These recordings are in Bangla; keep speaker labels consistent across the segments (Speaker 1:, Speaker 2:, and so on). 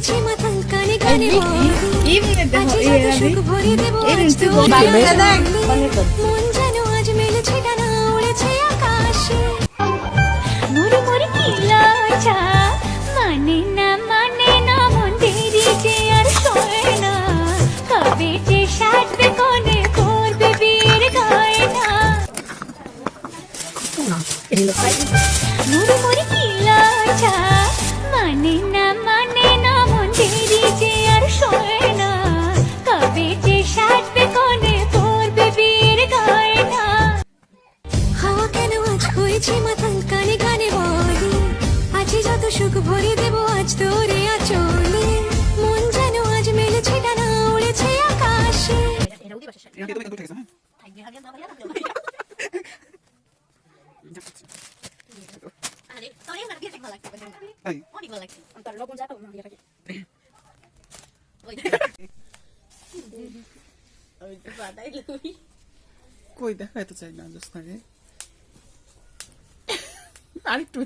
Speaker 1: হয়েছে মাতাল কানে কানে মন যেন আজ মেলেছে ডানা উড়েছে আকাশে মোরে মোরে কি লজ্জা মানে না মন দেরি যে আর সয় না কবে যে সাজবে কোনে করবে বিয়ের গয়না মোরে মোরে কি লজ্জা মানে না মন দেরি যে আর সয় না কবে যে সাজবে কোনে করবে বিয়ের গয়না হাওয়া কেন আজ হয়েছে মাতাল কানে কানে বলে আছে যত সুখ ভরে দেব আজ তোরে আচলে মন যেন আজ মেলেছে ডানা উড়েছে আকাশে
Speaker 2: কই দেখাইতে চাই না জোসনাকে আরেকটু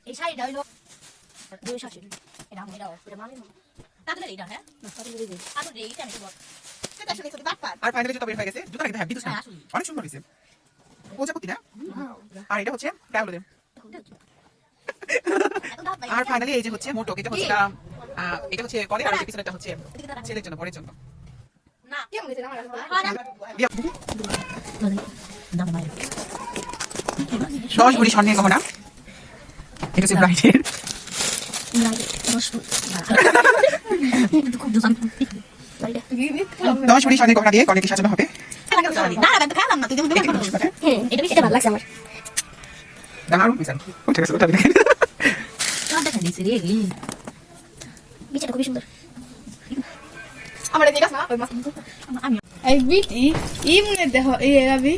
Speaker 3: এই শাড়িটা হইলো 280 এটা আমি দাও এটা মামি তাহলে এইটা হ্যাঁ তাহলে এইটা আমি বল সেটা আসলে ছোট বাটপার
Speaker 2: আর ফাইনালি জুতা বের হয়ে গেছে জুতা কিন্তু হ্যাপি তো অনেক সুন্দর হয়েছে প্রজাপতি না আর এটা হচ্ছে ডায়মন্ড আর ফাইনালি এই যে হচ্ছে মোটো এটা হচ্ছে এটা হচ্ছে কলের আর পিছনেরটা হচ্ছে ছেলের জন্য পরের জন্য
Speaker 3: না কেমন হইছে আমার দাম নাই
Speaker 2: 10 ভরি স্বর্ণের গহনা এটা হচ্ছে ব্রাইডের 10 ভরি স্বর্ণের গহনা দিয়ে কনেকে সাজানো হবে
Speaker 3: না না খেলাম না তুই দেখুন এটা বেশি ভালো লাগছে আমার
Speaker 2: দারুণ মিসাল ঠিক আছে ওটা দেখেন
Speaker 3: সব দেখা দিছি রে বিচটা খুব সুন্দর
Speaker 4: আমার এদিকে আসনা ওই মাছ আমি এই বিটি ইমনে দেখো এই রাবি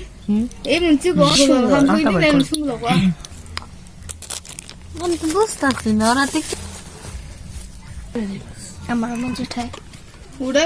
Speaker 4: ইমনে চিগো হাম কই দিলেন শুনলো গো
Speaker 1: আমি তো বুঝতাছি না ওরা দেখতে আমার মন যেটাই
Speaker 4: ওরা